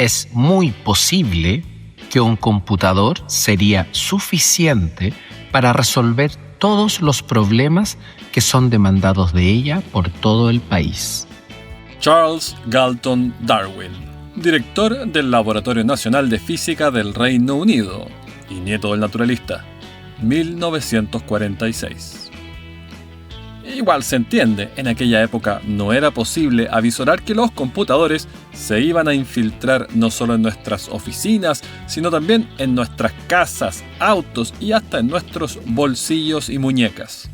es muy posible que un computador sería suficiente para resolver todos los problemas que son demandados de ella por todo el país. Charles Galton Darwin, director del Laboratorio Nacional de Física del Reino Unido y nieto del naturalista, 1946. Igual se entiende, en aquella época no era posible avisorar que los computadores se iban a infiltrar no solo en nuestras oficinas, sino también en nuestras casas, autos y hasta en nuestros bolsillos y muñecas.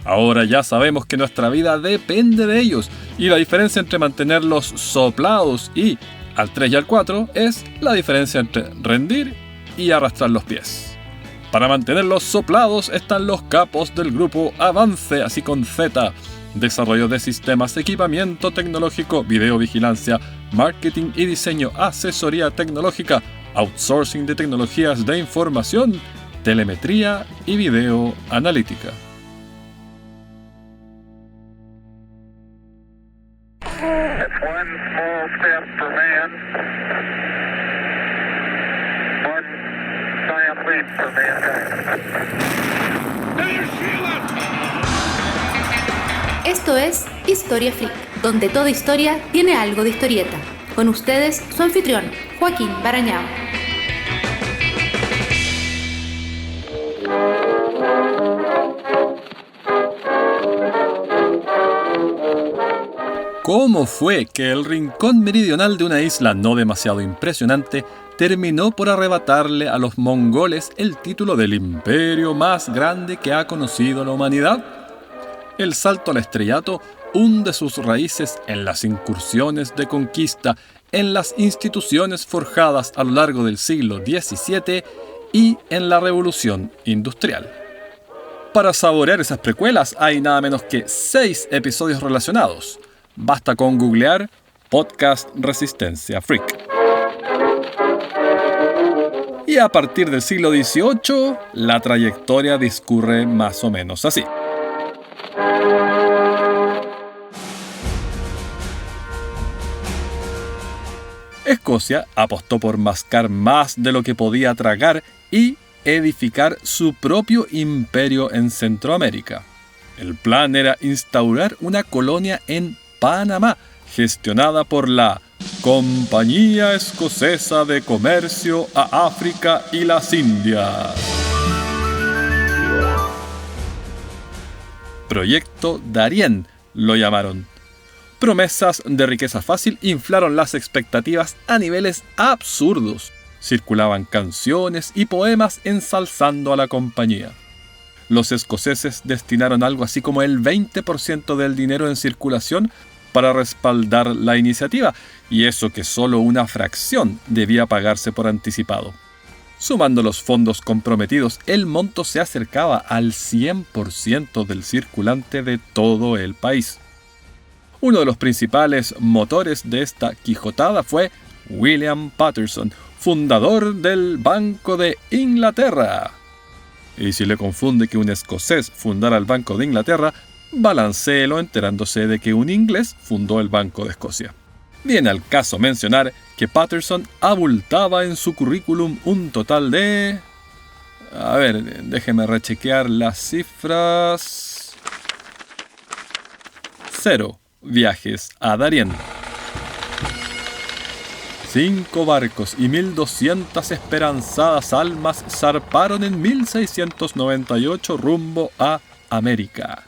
Ahora ya sabemos que nuestra vida depende de ellos y la diferencia entre mantenerlos soplados y al 3 y al 4 es la diferencia entre rendir y arrastrar los pies. Para mantenerlos soplados están los capos del grupo Avance, así con Z, desarrollo de sistemas, equipamiento tecnológico, videovigilancia, marketing y diseño, asesoría tecnológica, outsourcing de tecnologías de información, telemetría y video analítica. Esto es Historia Freak, donde toda historia tiene algo de historieta. Con ustedes, su anfitrión, Joaquín Barañao. ¿Cómo fue que el rincón meridional de una isla no demasiado impresionante terminó por arrebatarle a los mongoles el título del imperio más grande que ha conocido la humanidad? El salto al estrellato hunde sus raíces en las incursiones de conquista, en las instituciones forjadas a lo largo del siglo XVII y en la Revolución Industrial. Para saborear esas precuelas hay nada menos que 6 episodios relacionados. Basta con googlear Podcast Resistencia Freak. Y a partir del siglo XVIII, la trayectoria discurre más o menos así. Escocia apostó por mascar más de lo que podía tragar y edificar su propio imperio en Centroamérica. El plan era instaurar una colonia en Panamá, gestionada por la Compañía Escocesa de Comercio a África y las Indias. Proyecto Darién lo llamaron. Promesas de riqueza fácil inflaron las expectativas a niveles absurdos. Circulaban canciones y poemas ensalzando a la compañía. Los escoceses destinaron algo así como el 20% del dinero en circulación para respaldar la iniciativa, y eso que solo una fracción debía pagarse por anticipado. Sumando los fondos comprometidos, el monto se acercaba al 100% del circulante de todo el país. Uno de los principales motores de esta quijotada fue William Paterson, fundador del Banco de Inglaterra. Y si le confunde que un escocés fundara el Banco de Inglaterra, balancéelo enterándose de que un inglés fundó el Banco de Escocia. Viene al caso mencionar que Paterson abultaba en su currículum un total de... déjeme rechequear las cifras... 0 viajes a Darién. 5 barcos y 1.200 esperanzadas almas zarparon en 1698 rumbo a América.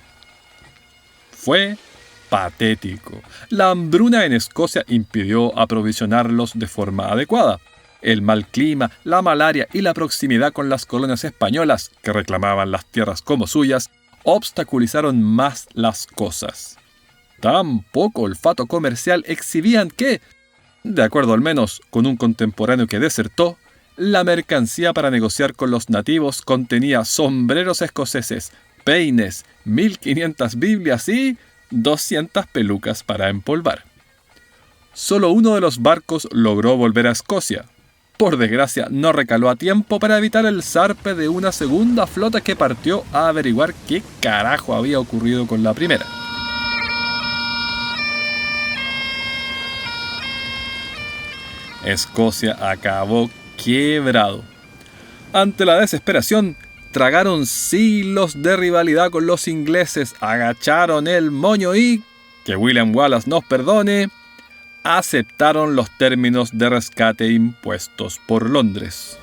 Fue patético. La hambruna en Escocia impidió aprovisionarlos de forma adecuada. El mal clima, la malaria y la proximidad con las colonias españolas, que reclamaban las tierras como suyas, obstaculizaron más las cosas. Tan poco olfato comercial exhibían que, de acuerdo al menos con un contemporáneo que desertó, la mercancía para negociar con los nativos contenía sombreros escoceses, peines, 1.500 Biblias y 200 pelucas para empolvar. Solo uno de los barcos logró volver a Escocia. Por desgracia, no recaló a tiempo para evitar el zarpe de una segunda flota que partió a averiguar qué carajo había ocurrido con la primera. Escocia acabó quebrado. Ante la desesperación, tragaron siglos de rivalidad con los ingleses, agacharon el moño y, que William Wallace nos perdone, aceptaron los términos de rescate impuestos por Londres.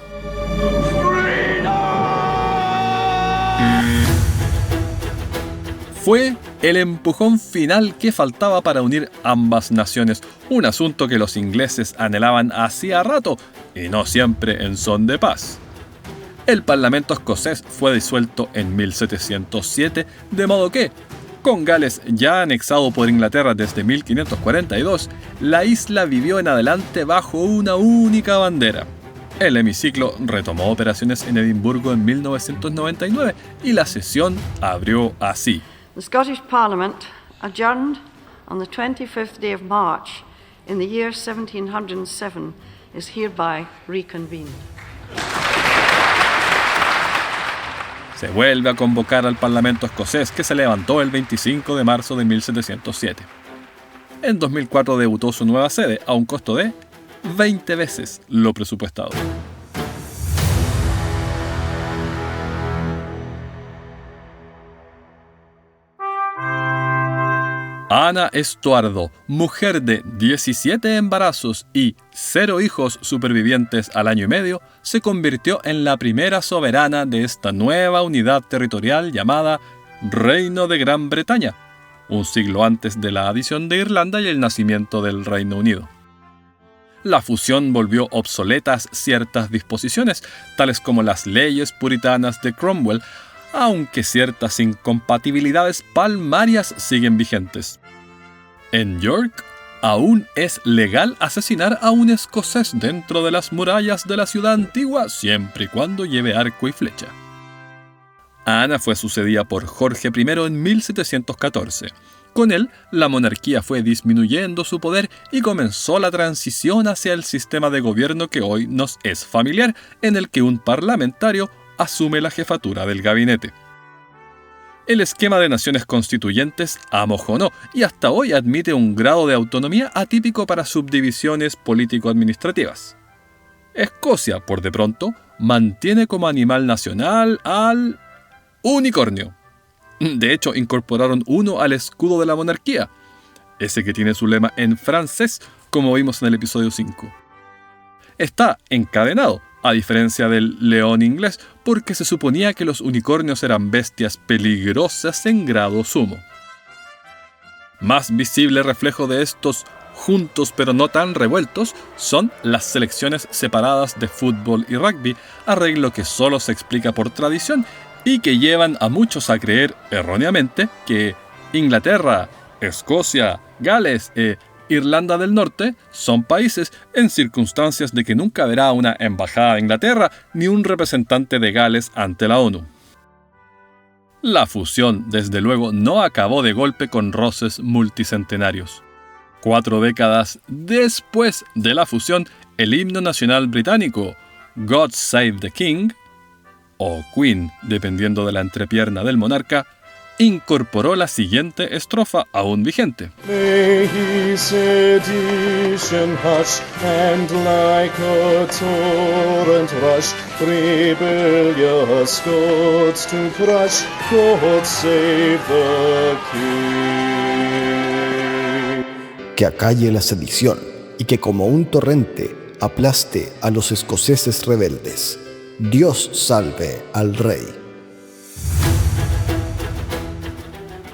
Fue el empujón final que faltaba para unir ambas naciones, un asunto que los ingleses anhelaban hacía rato y no siempre en son de paz. El Parlamento escocés fue disuelto en 1707, de modo que, con Gales ya anexado por Inglaterra desde 1542, la isla vivió en adelante bajo una única bandera. El hemiciclo retomó operaciones en Edimburgo en 1999 y la sesión abrió así. The Scottish Parliament, adjourned on the 25th day of March in the year 1707, is hereby reconvened. Se vuelve a convocar al Parlamento escocés, que se levantó el 25 de marzo de 1707. En 2004 debutó su nueva sede a un costo de 20 veces lo presupuestado. Ana Estuardo, mujer de 17 embarazos y 0 hijos supervivientes al año y medio, se convirtió en la primera soberana de esta nueva unidad territorial llamada Reino de Gran Bretaña, un siglo antes de la adición de Irlanda y el nacimiento del Reino Unido. La fusión volvió obsoletas ciertas disposiciones, tales como las leyes puritanas de Cromwell, aunque ciertas incompatibilidades palmarias siguen vigentes. En York, aún es legal asesinar a un escocés dentro de las murallas de la ciudad antigua, siempre y cuando lleve arco y flecha. Ana fue sucedida por Jorge I en 1714. Con él, la monarquía fue disminuyendo su poder y comenzó la transición hacia el sistema de gobierno que hoy nos es familiar, en el que un parlamentario asume la jefatura del gabinete. El esquema de naciones constituyentes amojonó y hasta hoy admite un grado de autonomía atípico para subdivisiones político-administrativas. Escocia, por de pronto, mantiene como animal nacional al unicornio. De hecho, incorporaron uno al escudo de la monarquía, ese que tiene su lema en francés, como vimos en el episodio 5. Está encadenado, a diferencia del león inglés, porque se suponía que los unicornios eran bestias peligrosas en grado sumo. Más visible reflejo de estos juntos pero no tan revueltos son las selecciones separadas de fútbol y rugby, arreglo que solo se explica por tradición y que llevan a muchos a creer erróneamente que Inglaterra, Escocia, Gales e Irlanda del Norte son países en circunstancias de que nunca habrá una embajada de Inglaterra ni un representante de Gales ante la ONU. La fusión, desde luego, no acabó de golpe con roces multicentenarios. 4 décadas después de la fusión, el himno nacional británico, God Save the King, o Queen, dependiendo de la entrepierna del monarca, incorporó la siguiente estrofa aún vigente. May his sedition hush, and like a torrent rush, rebellious Scots to crush, God save the King. Que acalle la sedición, y que como un torrente aplaste a los escoceses rebeldes. Dios salve al rey.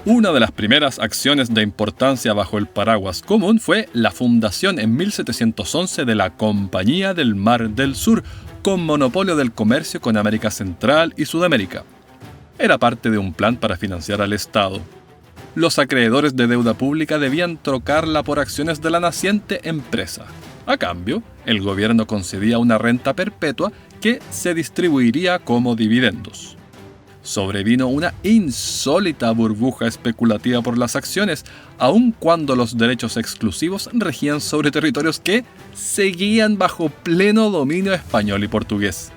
Una de las primeras acciones de importancia bajo el paraguas común fue la fundación en 1711 de la Compañía del Mar del Sur, con monopolio del comercio con América Central y Sudamérica. Era parte de un plan para financiar al Estado. Los acreedores de deuda pública debían trocarla por acciones de la naciente empresa. A cambio, el gobierno concedía una renta perpetua que se distribuiría como dividendos. Sobrevino una insólita burbuja especulativa por las acciones, aun cuando los derechos exclusivos regían sobre territorios que seguían bajo pleno dominio español y portugués.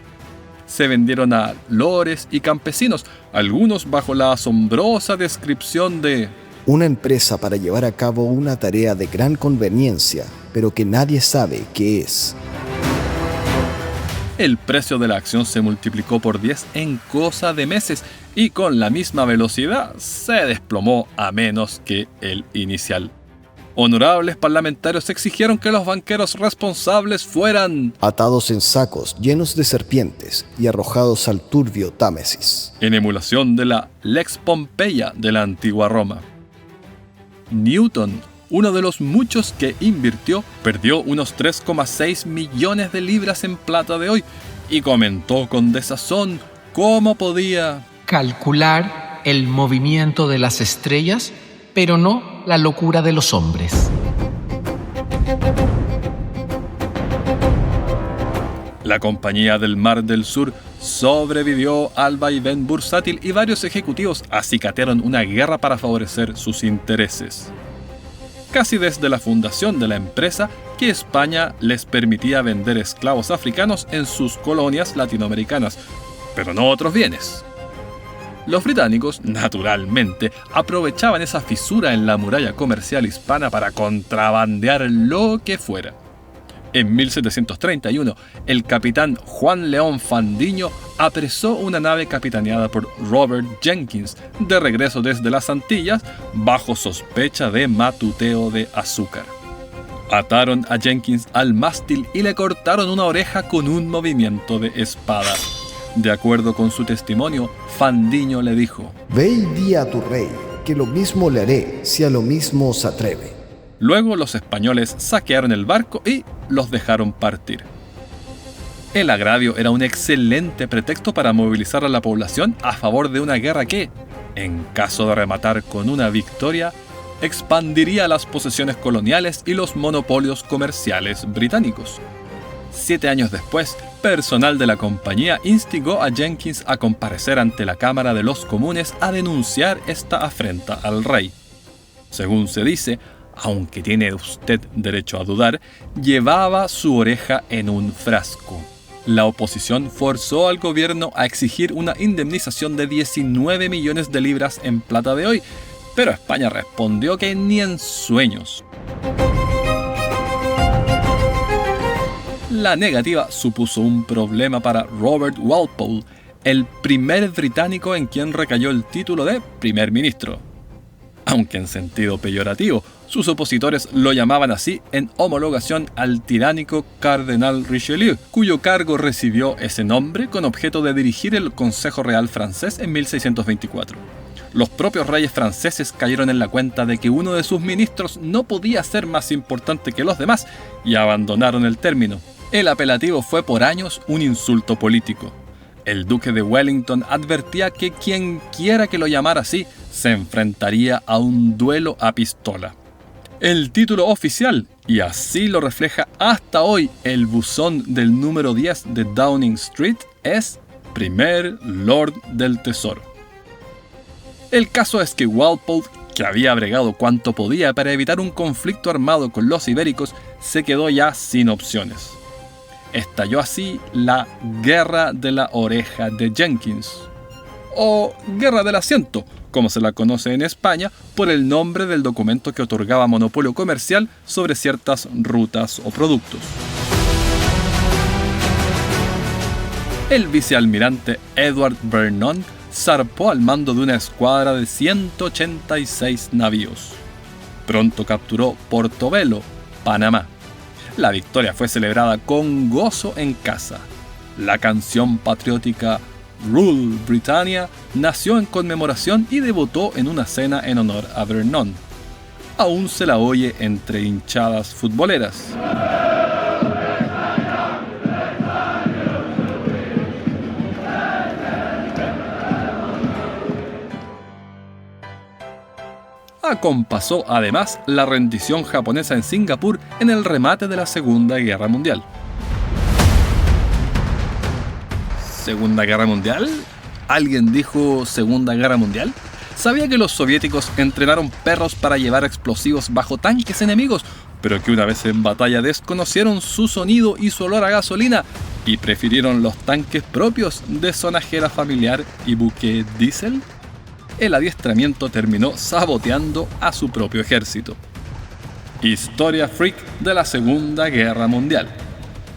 Se vendieron a lores y campesinos, algunos bajo la asombrosa descripción de una empresa para llevar a cabo una tarea de gran conveniencia pero que nadie sabe qué es. El precio de la acción se multiplicó por 10 en cosa de meses y con la misma velocidad se desplomó a menos que el inicial. Honorables parlamentarios exigieron que los banqueros responsables fueran atados en sacos llenos de serpientes y arrojados al turbio Támesis, en emulación de la Lex Pompeia de la antigua Roma. Newton, uno de los muchos que invirtió, perdió unos 3,6 millones de libras en plata de hoy y comentó con desazón cómo podía calcular el movimiento de las estrellas, pero no la locura de los hombres. La Compañía del Mar del Sur sobrevivió al vaivén bursátil y varios ejecutivos acicatearon una guerra para favorecer sus intereses. Casi desde la fundación de la empresa, que España les permitía vender esclavos africanos en sus colonias latinoamericanas, pero no otros bienes. Los británicos, naturalmente, aprovechaban esa fisura en la muralla comercial hispana para contrabandear lo que fuera. En 1731, el capitán Juan León Fandiño apresó una nave capitaneada por Robert Jenkins, de regreso desde las Antillas, bajo sospecha de matuteo de azúcar. Ataron a Jenkins al mástil y le cortaron una oreja con un movimiento de espada. De acuerdo con su testimonio, Fandiño le dijo: «Ve y di a tu rey que lo mismo le haré si a lo mismo se atreve». Luego los españoles saquearon el barco y los dejaron partir. El agravio era un excelente pretexto para movilizar a la población a favor de una guerra que, en caso de rematar con una victoria, expandiría las posesiones coloniales y los monopolios comerciales británicos. 7 años después, personal de la compañía instigó a Jenkins a comparecer ante la Cámara de los Comunes a denunciar esta afrenta al rey. Según se dice, aunque tiene usted derecho a dudar, llevaba su oreja en un frasco. La oposición forzó al gobierno a exigir una indemnización de 19 millones de libras en plata de hoy, pero España respondió que ni en sueños. La negativa supuso un problema para Robert Walpole, el primer británico en quien recayó el título de primer ministro. Aunque en sentido peyorativo, sus opositores lo llamaban así en homologación al tiránico cardenal Richelieu, cuyo cargo recibió ese nombre con objeto de dirigir el Consejo Real francés en 1624. Los propios reyes franceses cayeron en la cuenta de que uno de sus ministros no podía ser más importante que los demás y abandonaron el término. El apelativo fue por años un insulto político. El duque de Wellington advertía que quien quiera que lo llamara así se enfrentaría a un duelo a pistola. El título oficial, y así lo refleja hasta hoy el buzón del número 10 de Downing Street, es Primer Lord del Tesoro. El caso es que Walpole, que había bregado cuanto podía para evitar un conflicto armado con los ibéricos, se quedó ya sin opciones. Estalló así la Guerra de la Oreja de Jenkins, o Guerra del Asiento, como se la conoce en España, por el nombre del documento que otorgaba monopolio comercial sobre ciertas rutas o productos. El vicealmirante Edward Vernon zarpó al mando de una escuadra de 186 navíos. Pronto capturó Portobelo, Panamá. La victoria fue celebrada con gozo en casa. La canción patriótica Rule Britannia nació en conmemoración y debutó en una cena en honor a Vernon. Aún se la oye entre hinchadas futboleras. Acompasó además la rendición japonesa en Singapur en el remate de la Segunda Guerra Mundial. ¿Segunda Guerra Mundial? ¿Alguien dijo Segunda Guerra Mundial? Sabía que los soviéticos entrenaron perros para llevar explosivos bajo tanques enemigos, pero que una vez en batalla desconocieron su sonido y su olor a gasolina y prefirieron los tanques propios de sonajera familiar y buque diésel. El adiestramiento terminó saboteando a su propio ejército. Historia Freak de la Segunda Guerra Mundial.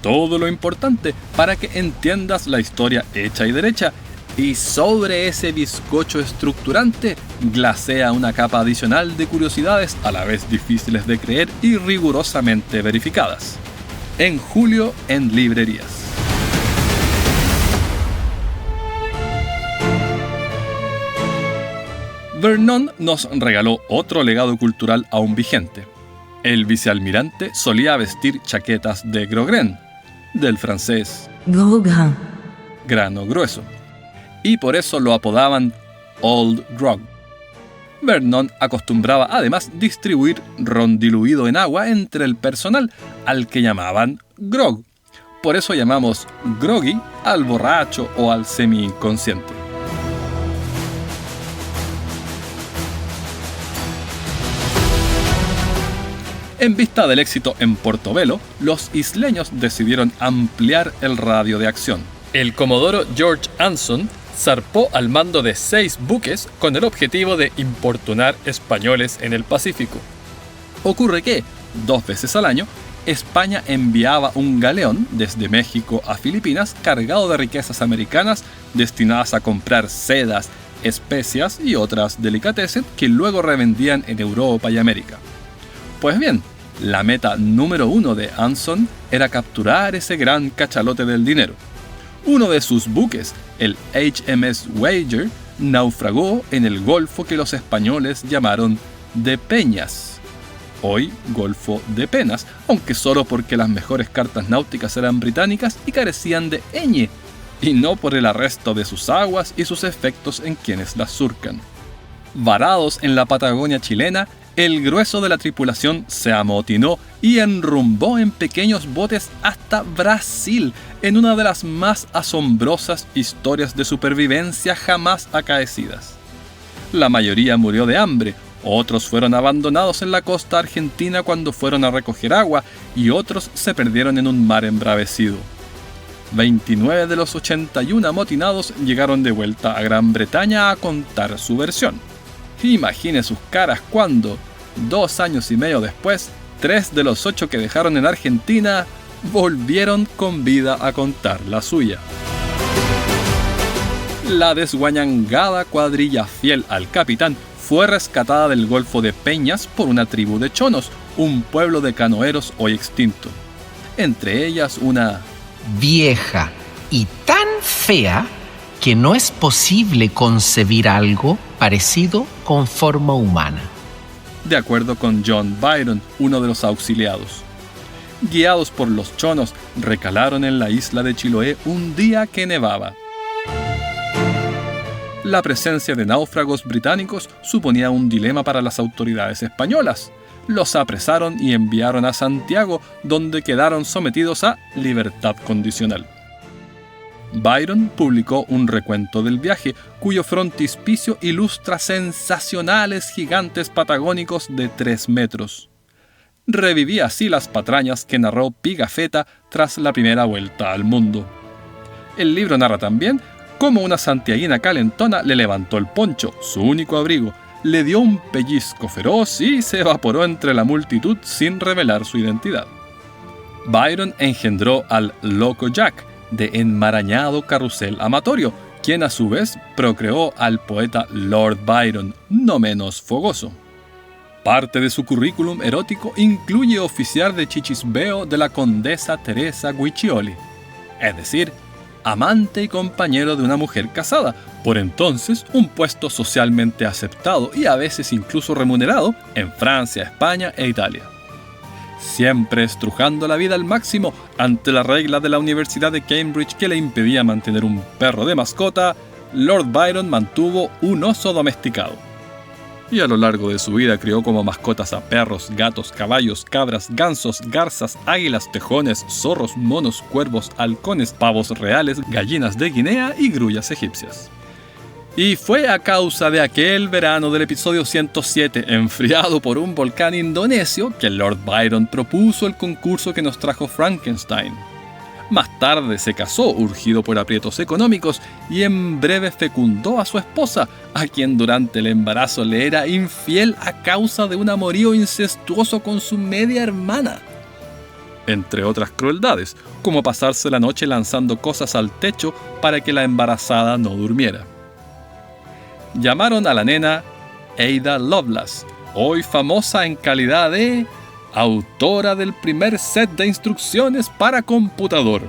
Todo lo importante para que entiendas la historia hecha y derecha, y sobre ese bizcocho estructurante glacea una capa adicional de curiosidades a la vez difíciles de creer y rigurosamente verificadas. En julio en librerías. Vernon nos regaló otro legado cultural aún vigente. El vicealmirante solía vestir chaquetas de gros grain, del francés gros grain, grano grueso, y por eso lo apodaban Old Grog. Vernon acostumbraba además distribuir ron diluido en agua entre el personal, al que llamaban grog. Por eso llamamos groggy al borracho o al semi-inconsciente. En vista del éxito en Portobelo, los isleños decidieron ampliar el radio de acción. El comodoro George Anson zarpó al mando de 6 buques con el objetivo de importunar españoles en el Pacífico. Ocurre que, 2 veces al año, España enviaba un galeón desde México a Filipinas cargado de riquezas americanas destinadas a comprar sedas, especias y otras delicatessen que luego revendían en Europa y América. Pues bien, la meta número 1 de Anson era capturar ese gran cachalote del dinero. Uno de sus buques, el HMS Wager, naufragó en el golfo que los españoles llamaron de Peñas, hoy Golfo de Penas, aunque solo porque las mejores cartas náuticas eran británicas y carecían de ñ, y no por el arresto de sus aguas y sus efectos en quienes las surcan. Varados en la Patagonia chilena, el grueso de la tripulación se amotinó y enrumbó en pequeños botes hasta Brasil, en una de las más asombrosas historias de supervivencia jamás acaecidas. La mayoría murió de hambre, otros fueron abandonados en la costa argentina cuando fueron a recoger agua y otros se perdieron en un mar embravecido. 29 de los 81 amotinados llegaron de vuelta a Gran Bretaña a contar su versión. Imagine sus caras cuando, 2 años y medio después, 3 de los 8 que dejaron en Argentina volvieron con vida a contar la suya. La desguañangada cuadrilla fiel al capitán fue rescatada del Golfo de Peñas por una tribu de chonos, un pueblo de canoeros hoy extinto. Entre ellas una vieja y tan fea que no es posible concebir algo parecido con forma humana. De acuerdo con John Byron, uno de los auxiliados. Guiados por los chonos, recalaron en la isla de Chiloé un día que nevaba. La presencia de náufragos británicos suponía un dilema para las autoridades españolas. Los apresaron y enviaron a Santiago, donde quedaron sometidos a libertad condicional. Byron publicó un recuento del viaje, cuyo frontispicio ilustra sensacionales gigantes patagónicos de 3 metros. Revivía así las patrañas que narró Pigafetta tras la primera vuelta al mundo. El libro narra también cómo una santiaguina calentona le levantó el poncho, su único abrigo, le dio un pellizco feroz y se evaporó entre la multitud sin revelar su identidad. Byron engendró al Loco Jack, de enmarañado carrusel amatorio, quien a su vez procreó al poeta Lord Byron, no menos fogoso. Parte de su currículum erótico incluye oficiar de chichisbeo de la condesa Teresa Guiccioli, es decir, amante y compañero de una mujer casada, por entonces un puesto socialmente aceptado y a veces incluso remunerado en Francia, España e Italia. Siempre estrujando la vida al máximo ante la regla de la Universidad de Cambridge que le impedía mantener un perro de mascota, Lord Byron mantuvo un oso domesticado. Y a lo largo de su vida crió como mascotas a perros, gatos, caballos, cabras, gansos, garzas, águilas, tejones, zorros, monos, cuervos, halcones, pavos reales, gallinas de Guinea y grullas egipcias. Y fue a causa de aquel verano del episodio 107, enfriado por un volcán indonesio, que Lord Byron propuso el concurso que nos trajo Frankenstein. Más tarde se casó, urgido por aprietos económicos, y en breve fecundó a su esposa, a quien durante el embarazo le era infiel a causa de un amorío incestuoso con su media hermana. Entre otras crueldades, como pasarse la noche lanzando cosas al techo para que la embarazada no durmiera. Llamaron a la nena Ada Lovelace, hoy famosa en calidad de autora del primer set de instrucciones para computador.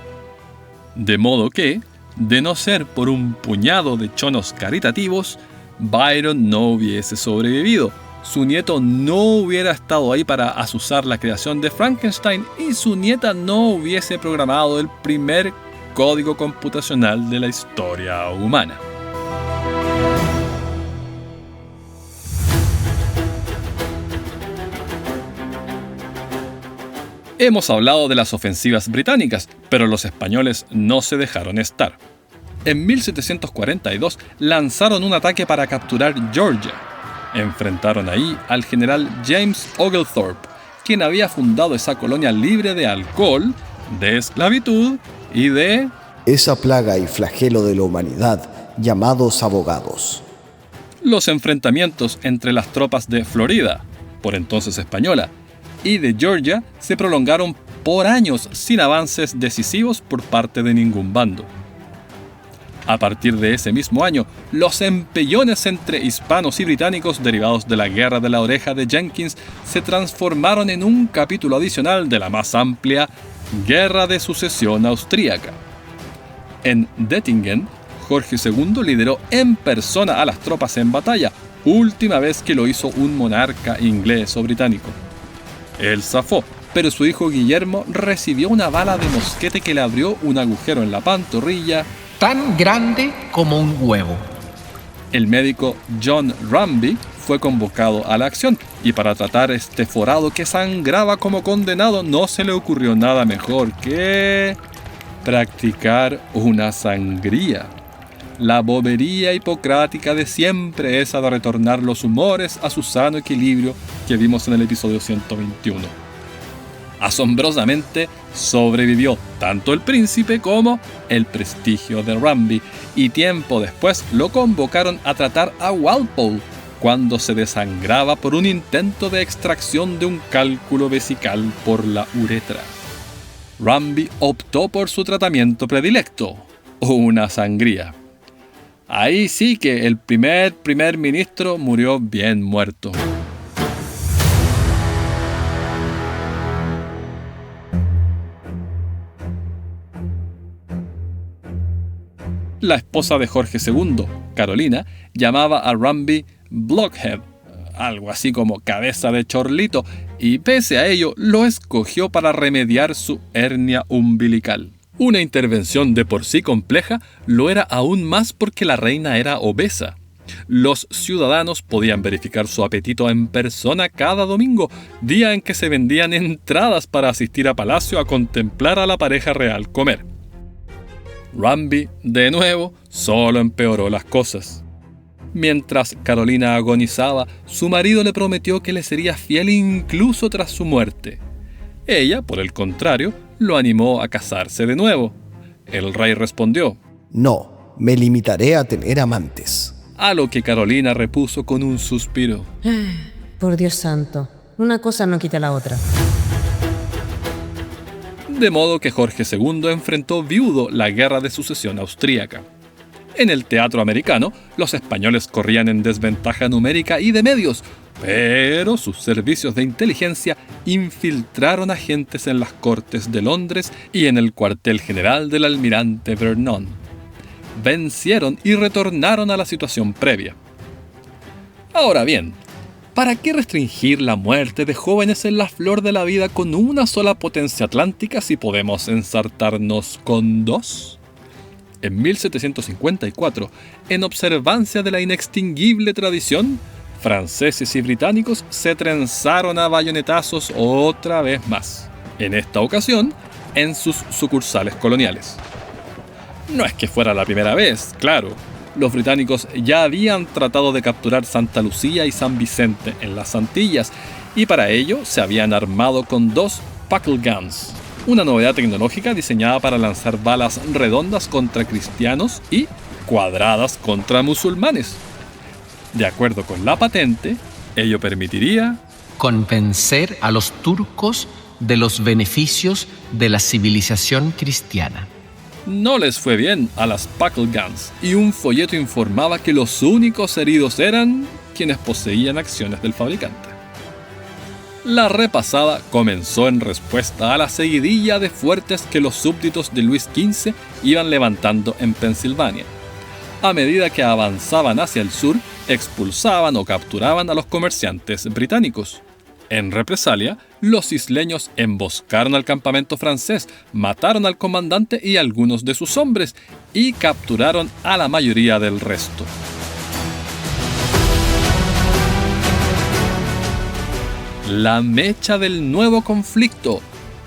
De modo que, de no ser por un puñado de chonos caritativos, Byron no hubiese sobrevivido. Su nieto no hubiera estado ahí para azuzar la creación de Frankenstein y su nieta no hubiese programado el primer código computacional de la historia humana. Hemos hablado de las ofensivas británicas, pero los españoles no se dejaron estar. En 1742 lanzaron un ataque para capturar Georgia. Enfrentaron ahí al general James Oglethorpe, quien había fundado esa colonia libre de alcohol, de esclavitud y de esa plaga y flagelo de la humanidad llamados abogados. Los enfrentamientos entre las tropas de Florida, por entonces española, y de Georgia se prolongaron por años sin avances decisivos por parte de ningún bando. A partir de ese mismo año, los empellones entre hispanos y británicos derivados de la Guerra de la Oreja de Jenkins se transformaron en un capítulo adicional de la más amplia Guerra de Sucesión Austríaca. En Dettingen, Jorge II lideró en persona a las tropas en batalla, última vez que lo hizo un monarca inglés o británico. Él zafó, pero su hijo Guillermo recibió una bala de mosquete que le abrió un agujero en la pantorrilla tan grande como un huevo. El médico John Ramby fue convocado a la acción y para tratar este forado que sangraba como condenado no se le ocurrió nada mejor que practicar una sangría. La bobería hipocrática de siempre, esa de retornar los humores a su sano equilibrio que vimos en el episodio 121. Asombrosamente sobrevivió tanto el príncipe como el prestigio de Ramby, y tiempo después lo convocaron a tratar a Walpole cuando se desangraba por un intento de extracción de un cálculo vesical por la uretra. Ramby optó por su tratamiento predilecto, una sangría. Ahí sí que el primer ministro murió bien muerto. La esposa de Jorge II, Carolina, llamaba a Ramby Blockhead, algo así como cabeza de chorlito, y pese a ello lo escogió para remediar su hernia umbilical. Una intervención de por sí compleja lo era aún más porque la reina era obesa. Los ciudadanos podían verificar su apetito en persona cada domingo, día en que se vendían entradas para asistir a Palacio a contemplar a la pareja real comer. Ramby, de nuevo, solo empeoró las cosas. Mientras Carolina agonizaba, su marido le prometió que le sería fiel incluso tras su muerte. Ella, por el contrario, lo animó a casarse de nuevo. El rey respondió: no, me limitaré a tener amantes. A lo que Carolina repuso con un suspiro: por Dios santo, una cosa no quita la otra. De modo que Jorge II enfrentó viudo la Guerra de Sucesión Austríaca. En el teatro americano, los españoles corrían en desventaja numérica y de medios, pero sus servicios de inteligencia infiltraron agentes en las cortes de Londres y en el cuartel general del almirante Vernon. Vencieron y retornaron a la situación previa. Ahora bien, ¿para qué restringir la muerte de jóvenes en la flor de la vida con una sola potencia atlántica si podemos ensartarnos con dos? En 1754, en observancia de la inextinguible tradición, franceses y británicos se trenzaron a bayonetazos otra vez más, en esta ocasión en sus sucursales coloniales. No es que fuera la primera vez, claro. Los británicos ya habían tratado de capturar Santa Lucía y San Vicente en las Antillas, y para ello se habían armado con 2 Puckle Guns, una novedad tecnológica diseñada para lanzar balas redondas contra cristianos y cuadradas contra musulmanes. De acuerdo con la patente, ello permitiría convencer a los turcos de los beneficios de la civilización cristiana. No les fue bien a las Buckle Guns y un folleto informaba que los únicos heridos eran quienes poseían acciones del fabricante. La repasada comenzó en respuesta a la seguidilla de fuertes que los súbditos de Luis XV iban levantando en Pensilvania. A medida que avanzaban hacia el sur, expulsaban o capturaban a los comerciantes británicos. En represalia, los isleños emboscaron al campamento francés, mataron al comandante y algunos de sus hombres y capturaron a la mayoría del resto. La mecha del nuevo conflicto,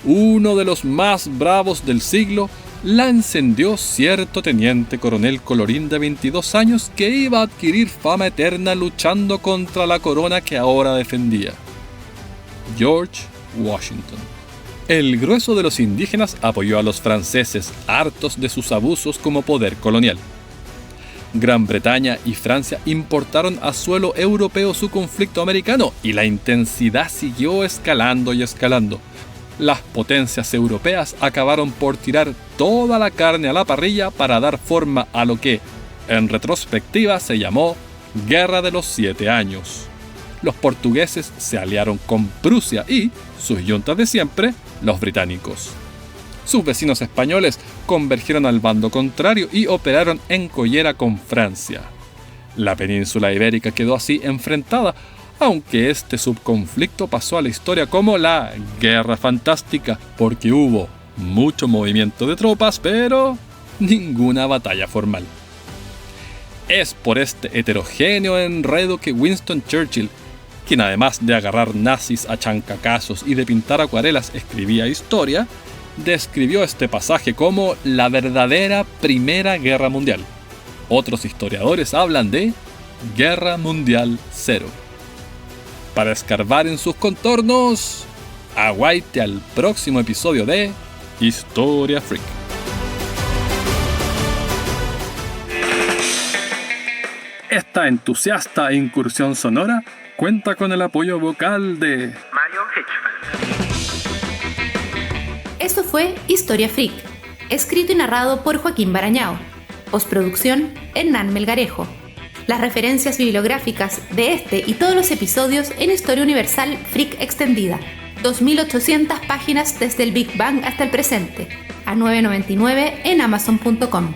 uno de los más bravos del siglo, la encendió cierto teniente coronel colorín de 22 años que iba a adquirir fama eterna luchando contra la corona que ahora defendía. George Washington. El grueso de los indígenas apoyó a los franceses, hartos de sus abusos como poder colonial. Gran Bretaña y Francia importaron a suelo europeo su conflicto americano y la intensidad siguió escalando y escalando. Las potencias europeas acabaron por tirar toda la carne a la parrilla para dar forma a lo que, en retrospectiva, se llamó Guerra de los 7 Años. Los portugueses se aliaron con Prusia y, sus yuntas de siempre, los británicos. Sus vecinos españoles convergieron al bando contrario y operaron en collera con Francia. La península ibérica quedó así enfrentada, aunque este subconflicto pasó a la historia como la Guerra Fantástica, porque hubo mucho movimiento de tropas, pero ninguna batalla formal. Es por este heterogéneo enredo que Winston Churchill, quien además de agarrar nazis a chancacazos y de pintar acuarelas escribía historia, describió este pasaje como la verdadera Primera Guerra Mundial. Otros historiadores hablan de Guerra Mundial Cero. Para escarbar en sus contornos, aguaite al próximo episodio de Historia Freak. Esta entusiasta incursión sonora cuenta con el apoyo vocal de Mario Hitchfield. Esto fue Historia Freak, escrito y narrado por Joaquín Barañao. Postproducción, Hernán Melgarejo. Las referencias bibliográficas de este y todos los episodios en Historia Universal Freak Extendida. 2.800 páginas desde el Big Bang hasta el presente, a $9.99 en Amazon.com.